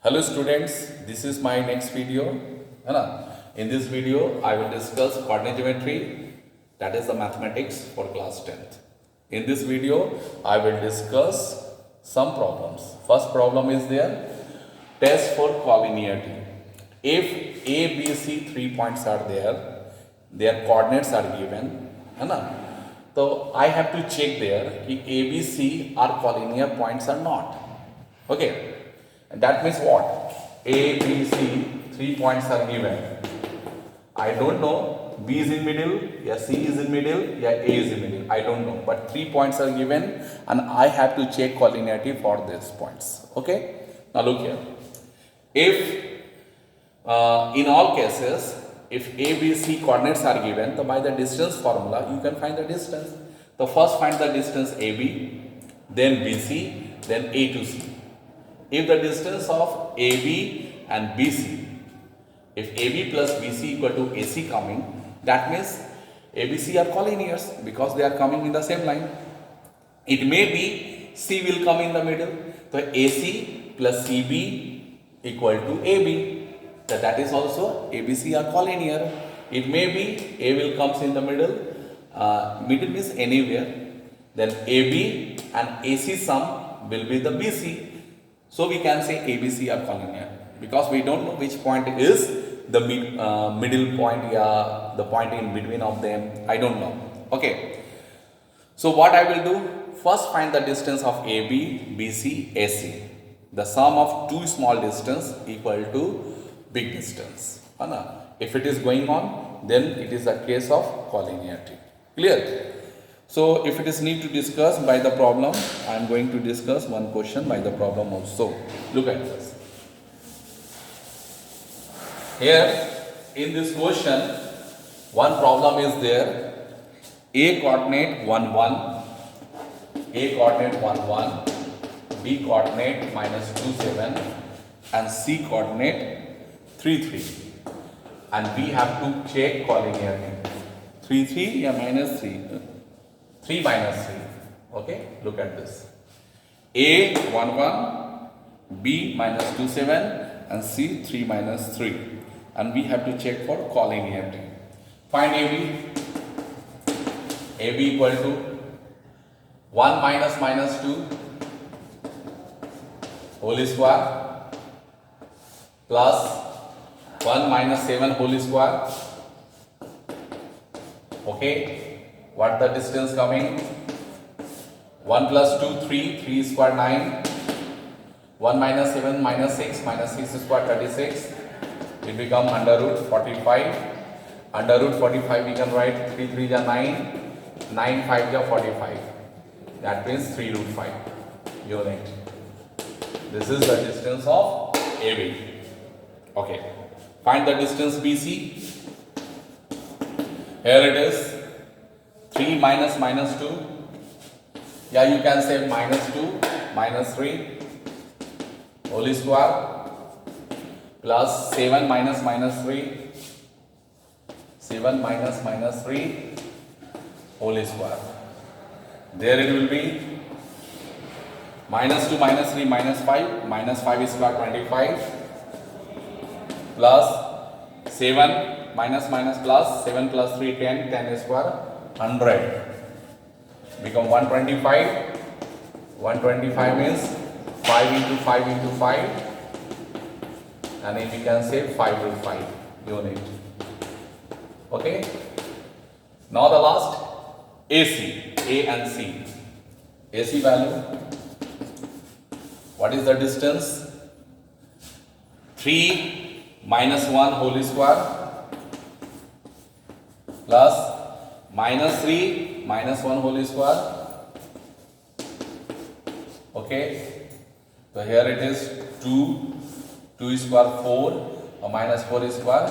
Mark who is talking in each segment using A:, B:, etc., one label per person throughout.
A: Hello students, this is my next video. है ना? In this video, I will discuss coordinate geometry, that is the mathematics for class 10th. In this video, I will discuss some problems. First problem is there, test for collinearity. If A, B, C 3 points are there, their coordinates are given, है ना? तो I have to check there कि A, B, C are collinear points or not. Okay. And that means what? A, B, C, 3 points are given. I don't know B is in middle, yeah C is in middle, yeah A is in middle. I don't know. But 3 points are given and I have to check collinearity for these points. Okay? Now look here. If in all cases, if A, B, C coordinates are given, so by the distance formula, you can find the distance. So first find the distance AB, then BC, then A to C. If the distance of AB and BC, if AB plus BC equal to AC coming, that means ABC are collinears because they are coming in the same line. It may be C will come in the middle. So AC plus CB equal to AB. So that is also ABC are collinear. It may be A will comes in the middle. Middle means anywhere. Then AB and AC sum will be the BC. So we can say ABC are collinear because we don't know which point is the middle point, yeah, the point in between of them. I don't know. Okay. So what I will do? First find the distance of AB, BC, AC. The sum of two small distance equal to big distance. If it is going on, then it is a case of collinearity. Clear? So, if it is need to discuss by the problem, I am going to discuss one question by the problem also. Look at this. Here, in this question, one problem is there. A coordinate 1, 1, A coordinate 1, 1, B coordinate minus 2, 7, and C coordinate 3, 3. And we have to check collinearity. 3, 3, yeah, minus 3. 3 minus 3. Okay, look at this. A 1 1, B minus 2 7, and C 3 minus 3. And we have to check for collinearity. Find AB. AB equal to 1 minus 2 whole square plus 1 minus 7 whole square. Okay. What the distance coming? 1 plus 2, 3, 3 square 9, 1 minus 7 minus 6 minus 6 square 36, it become under root 45, under root 45 we can write 3 3 is 9, 9 5 is 45, that means 3 root 5 unit. This is the distance of AB. Okay, find the distance BC. Here it is. 3 minus minus 2, yeah, you can say minus 2 minus 3 whole square plus 7 minus minus 3, 7 minus minus 3 whole square. There it will be minus 2 minus 3 minus 5 square 25 plus 7 minus minus plus 7 plus 3 10, 10 square 100 become 125. 125 means 5 into 5 into 5, and if we can say 5 root 5 unit. Okay. Now the last AC, A and C. AC value. What is the distance? 3 minus 1 whole square plus minus 3 minus 1 whole square. Okay, so here it is 2 square 4 minus 4 square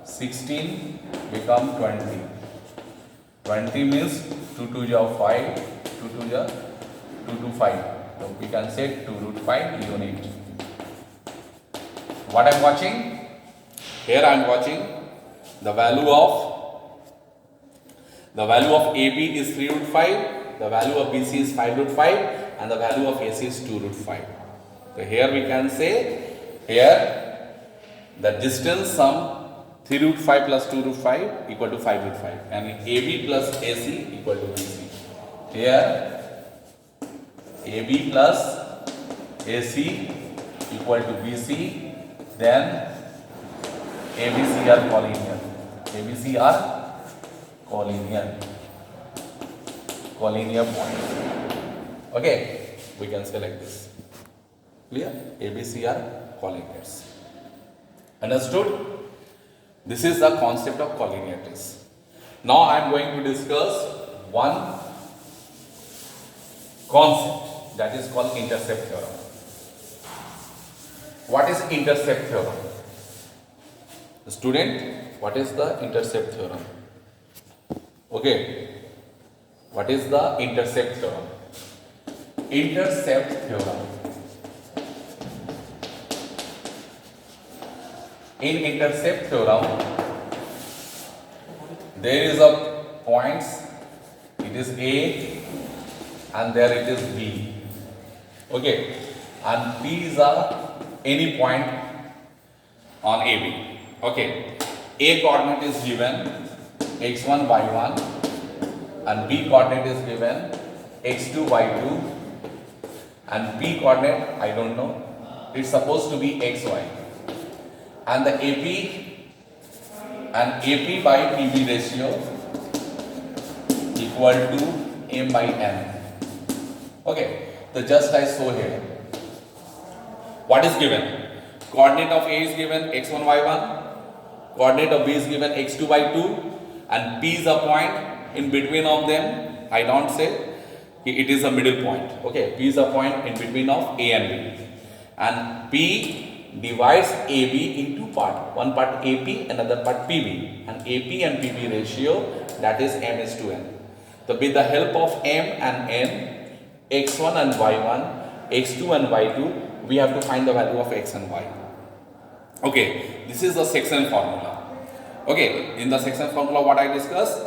A: 16 become 20. 20 means 2 2 is 5, 2 2 is 2 2 5. So we can say 2 root 5 unit. What I am watching? Here I am watching the value of AB is 3 root 5, the value of BC is 5 root 5, and the value of AC is 2 root 5. So here we can say Here the distance sum 3 root 5 plus 2 root 5 equal to 5 root 5, and AB plus AC equal to BC. Here AB plus AC equal to BC, then ABC are collinear. ABC are collinear point. Okay, we can say like this. Clear? ABC are collinears. Understood? This is the concept of collinearities. Now I am going to discuss one concept that is called intercept theorem. What is intercept theorem? Student, what is the intercept theorem? Okay, what is the intercept theorem? Intercept theorem. In intercept theorem, there is a points, it is A and there it is B. Okay, and P is any point on AB. Okay, A coordinate is given x1, y1, and B coordinate is given x2, y2, and P coordinate I don't know, it's supposed to be xy, and the AP by PB ratio equal to m by n. Okay, so just I show here. What is given? Coordinate of A is given x1, y1, coordinate of B is given x2, y2, and P is a point in between of them. I don't say it is a middle point. Okay, P is a point in between of A and B, and P divides AB into part. One part AP, another part PB, and AP and PB ratio, that is m is to n. So with the help of m and n, x1 and y1, x2 and y2, we have to find the value of x and y. Okay, this is the section formula. Okay, in the section formula what I discussed,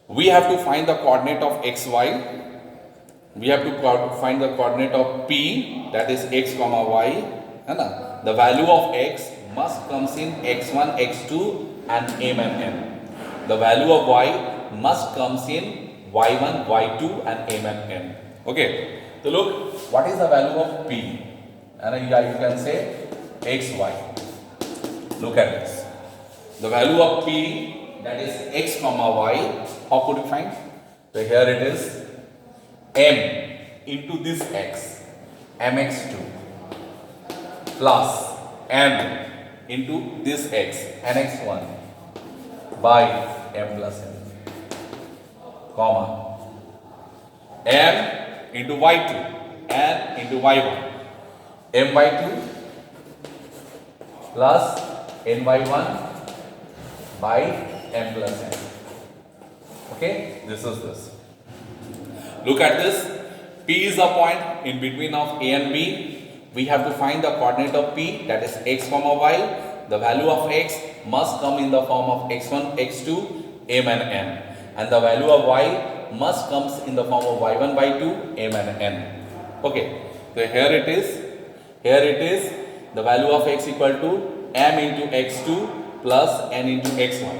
A: we have to find the coordinate of xy, we have to find the coordinate of P, that is x comma y, and the value of x must comes in x1, x2 and m and n. The value of y must comes in y1, y2 and m and n. Okay, so look, what is the value of P? And you can say xy. Look at this. The value of P, that is x comma y, how could you find? So here it is m into this x, mx2, plus n into this x, nx1, by m plus n, comma m into y2, n into y1, m by 2 plus n by 1 by m plus n. Okay, this is this. Look at this. P is a point in between of A and B. We have to find the coordinate of P, that is x comma y. The value of x must come in the form of x1, x2, m and n, and the value of y must comes in the form of y1, y2, m and n. Okay, so here it is the value of x equal to m into x2 plus n into x1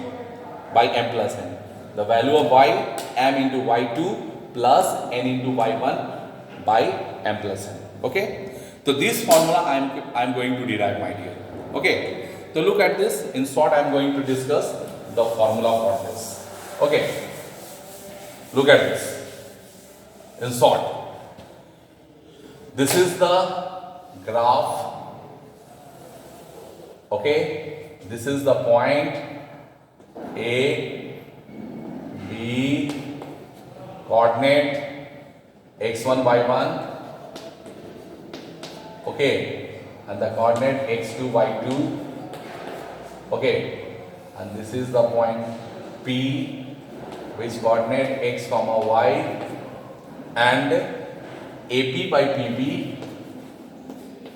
A: by m plus n. The value of y, m into y2 plus n into y1 by m plus n. Okay, so this formula I am going to derive, my dear. Okay, so look at this. In short, I am going to discuss the formula for this. Okay, look at this. In short, this is the graph. Okay, this is the point A, B, coordinate x1, y1. Okay, and the coordinate x2, y2. Okay, and this is the point P, which coordinate x comma y, and AP by PB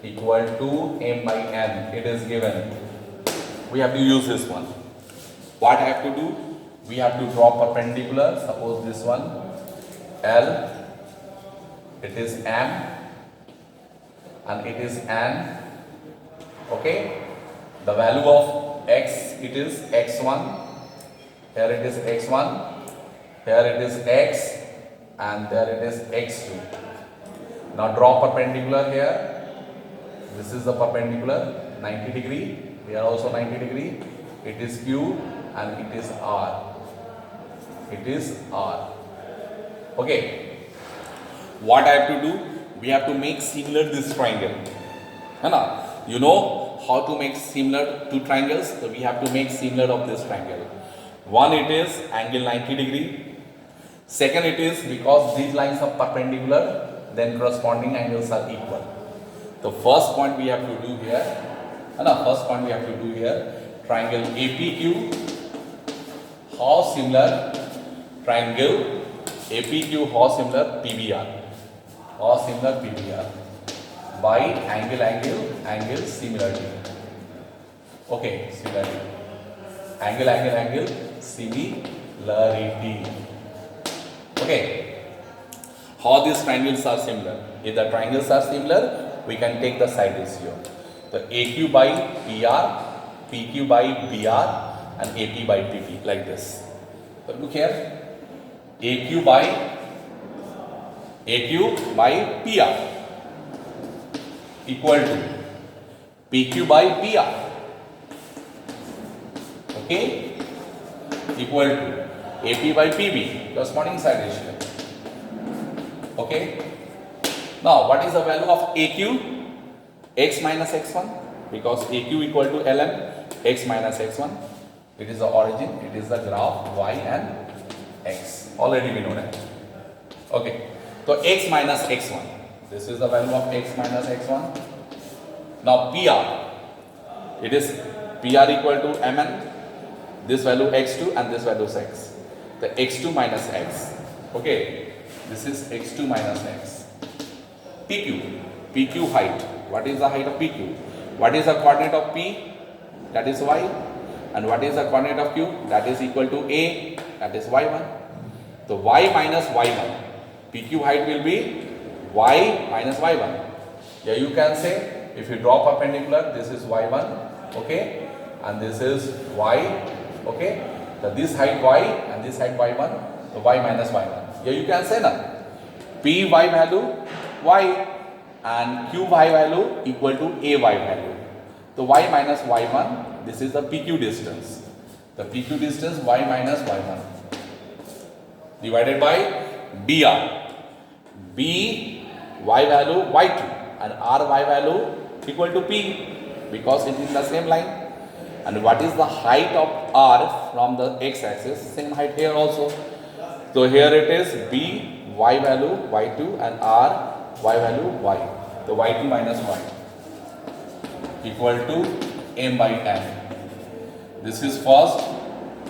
A: equal to m by n. It is given. We have to use this one. What I have to do? We have to draw perpendicular. Suppose this one L, it is M, and it is N, Okay, the value of x, it is x1, here it is x1, here it is x, and there it is x2. Now draw perpendicular here. This is the perpendicular, 90 degree, here also 90 degree. It is q and it is r. It is r. Okay, what I have to do? We have to make similar this triangle. You know how to make similar two triangles? So we have to make similar of this triangle. One, it is angle 90 degree. Second, it is because these lines are perpendicular, then corresponding angles are equal. The first point we have to do here, triangle APQ, how similar triangle APQ, how similar PBR, by angle similarity. Okay, similarity, angle similarity. Okay, how these triangles are similar? If the triangles are similar, we can take the side ratio. The AQ by PR, PQ by BR, and AP by PP, like this. But look here, AQ by PR equal to PQ by PR. Okay, equal to AP by PB, corresponding side ratio. Okay, now what is the value of AQ? X minus x1, because AQ equal to ln x minus x1. It is the origin, it is the graph y and x. Already we know that. Okay, so x minus x1, this is the value of x minus x1. Now PR, it is PR equal to mn, this value x2 and this value is x. The x2 minus x. Okay, this is x2 minus x. PQ height. What is the height of PQ? What is the coordinate of P? That is y. And what is the coordinate of Q? That is equal to A. That is y1. So y minus y1. PQ height will be y minus y1. Here you can say, if you draw perpendicular, this is y1. Okay, and this is y. Okay, so this height y and this height y1. So y minus y1. Here you can say now, Py value y and Qy value equal to Ay value. So y minus y1, this is the PQ distance. The PQ distance y minus y1 divided by BR. B y value y2 and ry value equal to P, because it is the same line. And what is the height of r from the x-axis? Same height here also. So here it is B y value y2 and r y value y. So y2 minus y equal to m by n. This is first,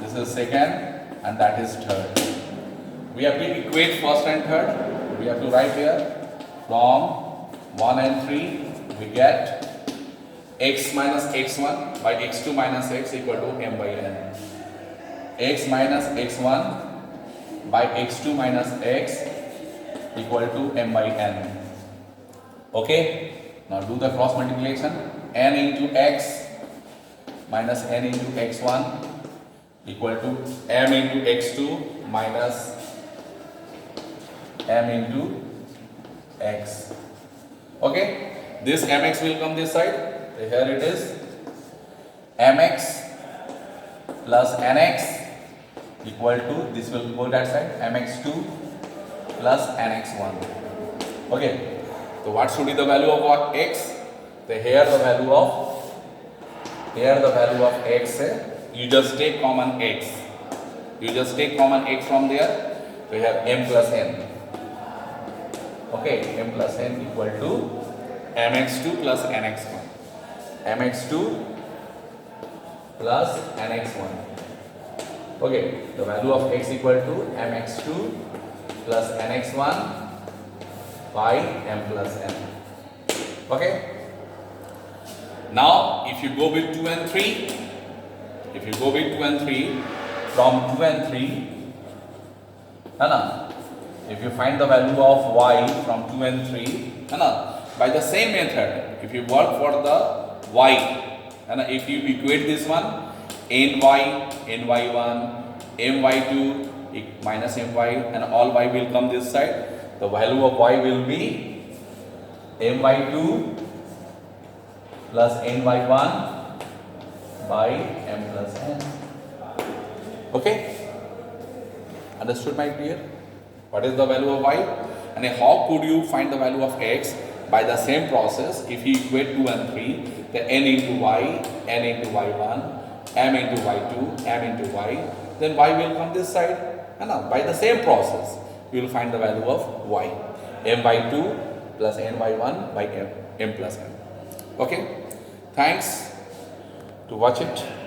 A: this is second, and that is third. We have to equate first and third. We have to write here, from 1 and 3 we get x minus x1 by x2 minus x equal to m by n. X minus x1 by x2 minus x equal to m by n. Okay, now do the cross multiplication. N into x minus n into x1 equal to m into x2 minus m into x. Okay, this mx will come this side. Here it is mx plus nx equal to, this will go that side, mx2 plus nx1. Okay, so what should be the value of what? X. So here the value of x, you just take common x. You just take common x from there. So you have m plus n. Okay, m plus n equal to mx2 plus nx1. mx2 plus nx1. Okay, the value of x equal to mx2 plus nx1 by m plus n. Okay. Now, if you go with 2 and 3, from 2 and 3, if you find the value of y from 2 and 3, by the same method, if you work for the y, and if you equate this one, ny1 my2 minus my, and all y will come this side. The value of y will be my2 plus ny1 by m plus n. Okay, understood my dear? What is the value of y, and how could you find the value of x? By the same process, if you equate 2 and 3, the n into y, n into y1, m into y2, m into y, then y will come this side. And now by the same process, you will find the value of y, m by 2 plus n by 1 by m plus n. Okay, thanks to watch it.